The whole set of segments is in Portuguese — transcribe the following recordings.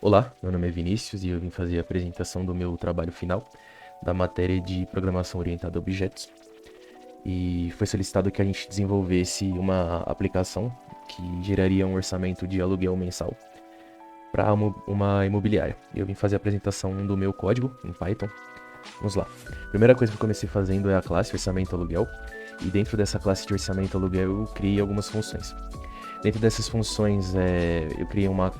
Olá, meu nome é Vinícius e eu vim fazer a apresentação do meu trabalho final da matéria de Programação Orientada a Objetos. E foi solicitado que a gente desenvolvesse uma aplicação que geraria um orçamento de aluguel mensal para uma imobiliária. Eu vim fazer a apresentação do meu código em Python. Vamos lá. A primeira coisa que eu comecei fazendo é a classe Orçamento Aluguel. E dentro dessa classe de Orçamento Aluguel eu criei algumas funções. Dentro dessas funções eu criei uma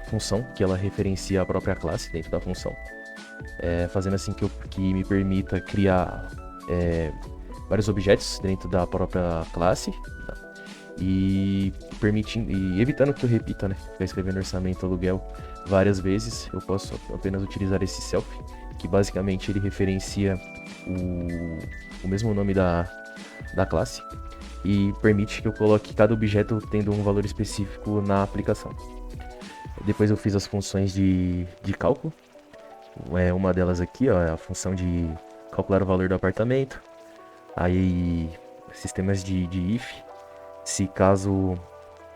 função que ela referencia a própria classe dentro da função, fazendo assim que me permita criar vários objetos dentro da própria classe, tá? E evitando que eu repita, né? Ficar escrevendo orçamento aluguel várias vezes, eu posso apenas utilizar esse self, que basicamente ele referencia o mesmo nome da classe e permite que eu coloque cada objeto tendo um valor específico na aplicação. Depois eu fiz as funções de cálculo. Uma delas aqui, ó, é a função de calcular o valor do apartamento. Aí, sistemas de if, se caso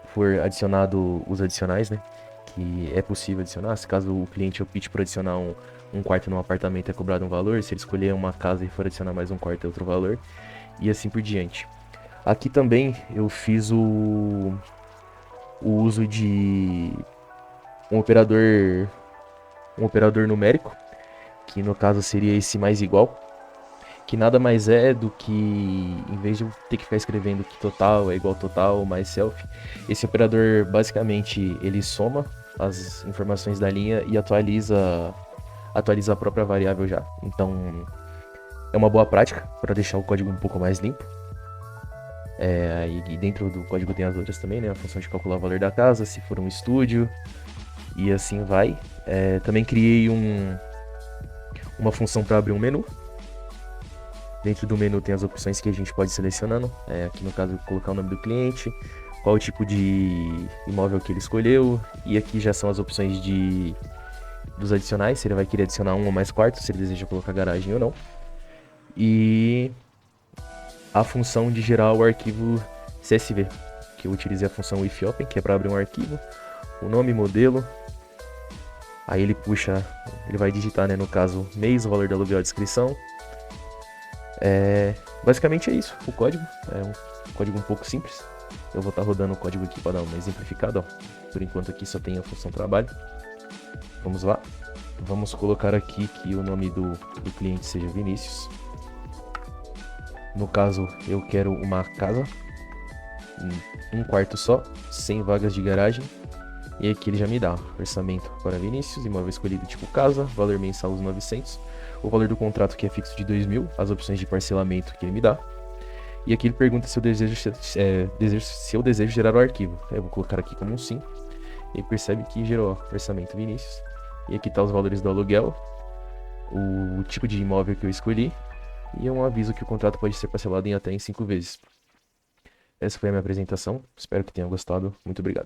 for adicionado os adicionais, né? Que é possível adicionar. Se caso o cliente opte por adicionar um quarto num apartamento, é cobrado um valor. Se ele escolher uma casa e for adicionar mais um quarto, é outro valor. E assim por diante. Aqui também eu fiz o uso de um operador numérico, que no caso seria esse mais igual, que nada mais é do que, em vez de eu ter que ficar escrevendo que total é igual total mais self, esse operador basicamente ele soma as informações da linha e atualiza a própria variável já. Então é uma boa prática para deixar o código um pouco mais limpo. E dentro do código tem as outras também, né? A função de calcular o valor da casa, se for um estúdio, e assim vai. Também criei uma função para abrir um menu. Dentro do menu tem as opções que a gente pode ir selecionando. Aqui no caso, colocar o nome do cliente, qual o tipo de imóvel que ele escolheu. E aqui já são as opções dos adicionais, se ele vai querer adicionar um ou mais quartos, se ele deseja colocar garagem ou não. E a função de gerar o arquivo CSV, que eu utilizei a função ifOpen, que é para abrir um arquivo, o nome, modelo. Aí ele puxa, ele vai digitar, né, no caso, mês, o valor do aluguel, a descrição. Basicamente é isso, o código. É um código um pouco simples. Eu vou estar rodando o código aqui para dar uma exemplificada, ó. Por enquanto aqui só tem a função trabalho. Vamos lá. Vamos colocar aqui que o nome do cliente seja Vinícius. No caso, eu quero uma casa, um quarto só, 100 vagas de garagem. E aqui ele já me dá orçamento para Vinícius, imóvel escolhido tipo casa, valor mensal os 900, o valor do contrato que é fixo de 2.000, as opções de parcelamento que ele me dá. E aqui ele pergunta se eu desejo gerar o arquivo. Eu vou colocar aqui como um sim. E percebe que gerou orçamento Vinícius. E aqui tá os valores do aluguel, o tipo de imóvel que eu escolhi. E é um aviso que o contrato pode ser parcelado em até 5 vezes. Essa foi a minha apresentação. Espero que tenham gostado. Muito obrigado.